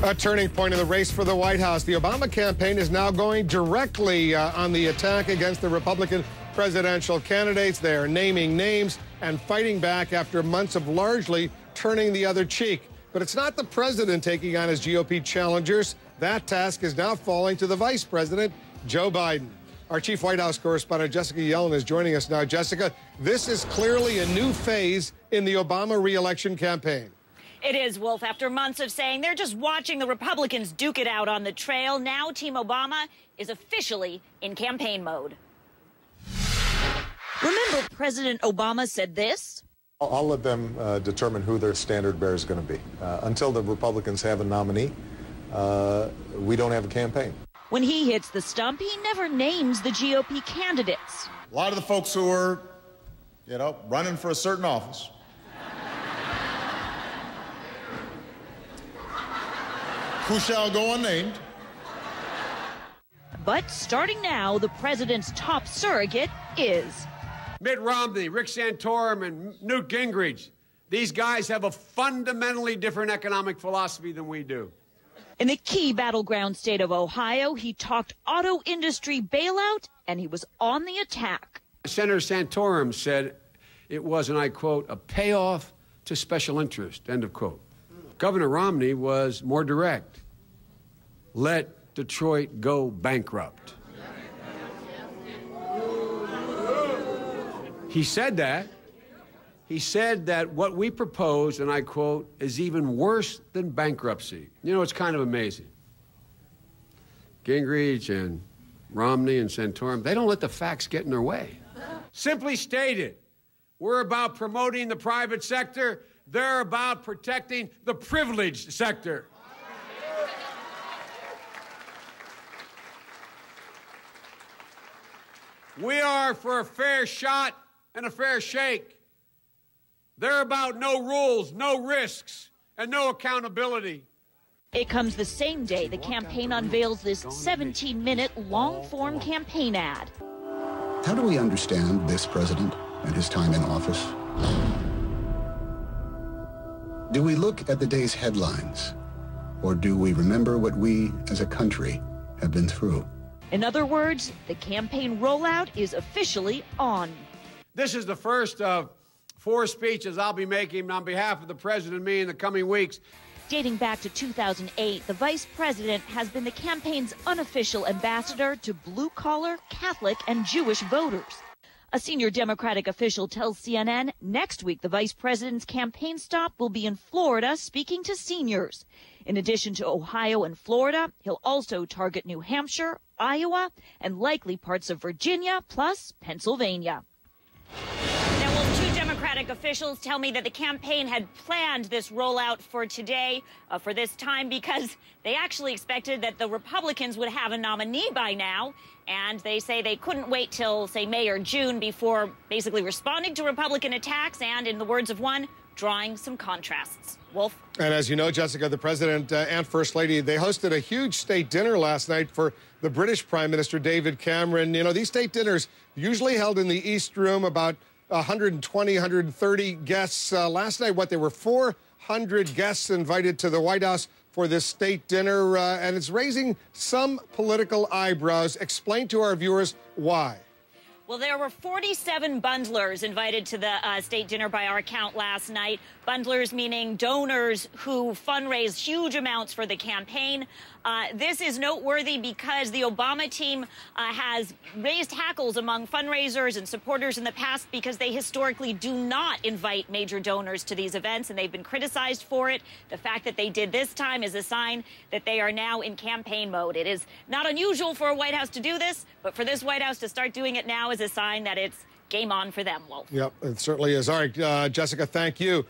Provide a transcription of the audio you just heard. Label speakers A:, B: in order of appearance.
A: A turning point in the race for the White House. The Obama campaign is now going directly on the attack against the Republican presidential candidates. They are naming names and fighting back after months of largely turning the other cheek. But it's not the president taking on his GOP challengers. That task is now falling to the vice president, Joe Biden. Our chief White House correspondent, Jessica Yellen, is joining us now. Jessica, this is clearly a new phase in the Obama re-election campaign.
B: It is, Wolf. After months of saying they're just watching the Republicans duke it out on the trail, now Team Obama is officially in campaign mode. Remember President Obama said this?
C: I'll let them determine who their standard bearer is going to be. Until the Republicans have a nominee, we don't have a campaign.
B: When he hits the stump, he never names the GOP candidates.
D: A lot of the folks who are, running for a certain office, who shall go unnamed.
B: But starting now, the president's top surrogate is
E: Mitt Romney, Rick Santorum, and Newt Gingrich. These guys have a fundamentally different economic philosophy than we do.
B: In the key battleground state of Ohio, he talked auto industry bailout, and he was on the attack.
E: Senator Santorum said it was, and I quote, a payoff to special interest, end of quote. Governor Romney was more direct. Let Detroit go bankrupt. He said that. He said that what we propose, and I quote, is even worse than bankruptcy. You know, it's kind of amazing. Gingrich and Romney and Santorum, they don't let the facts get in their way. Simply stated, we're about promoting the private sector. They're about protecting the privileged sector. We are for a fair shot and a fair shake. They're about no rules, no risks, and no accountability.
B: It comes the same day the campaign unveils this 17-minute long-form campaign ad.
F: How do we understand this president and his time in office? Do we look at the day's headlines, or do we remember what we as a country have been through?
B: In other words, the campaign rollout is officially on.
E: This is the first of 4 speeches I'll be making on behalf of the president and me in the coming weeks.
B: Dating back to 2008, the vice president has been the campaign's unofficial ambassador to blue-collar, Catholic, and Jewish voters. A senior Democratic official tells CNN next week the vice president's campaign stop will be in Florida speaking to seniors. In addition to Ohio and Florida, he'll also target New Hampshire, Iowa, and likely parts of Virginia, plus Pennsylvania. Now, well, 2 Democratic officials tell me that the campaign had planned this rollout for today, for this time, because they actually expected that the Republicans would have a nominee by now. And they say they couldn't wait till, say, May or June before basically responding to Republican attacks and, in the words of one, drawing some contrasts. Wolf?
A: And as you know, Jessica, the president and first lady, they hosted a huge state dinner last night for the British Prime Minister, David Cameron. You know, these state dinners usually held in the East Room, about 120, 130 guests. Last night, there were 400 guests invited to the White House for this state dinner, and it's raising some political eyebrows. Explain to our viewers why.
B: Well, there were 47 bundlers invited to the state dinner by our count last night. Bundlers meaning donors who fundraise huge amounts for the campaign. This is noteworthy because the Obama team has raised hackles among fundraisers and supporters in the past because they historically do not invite major donors to these events, and they've been criticized for it. The fact that they did this time is a sign that they are now in campaign mode. It is not unusual for a White House to do this, but for this White House to start doing it now is a sign that it's game on for them, Wolf.
A: Yep, it certainly is. All right, Jessica, thank you.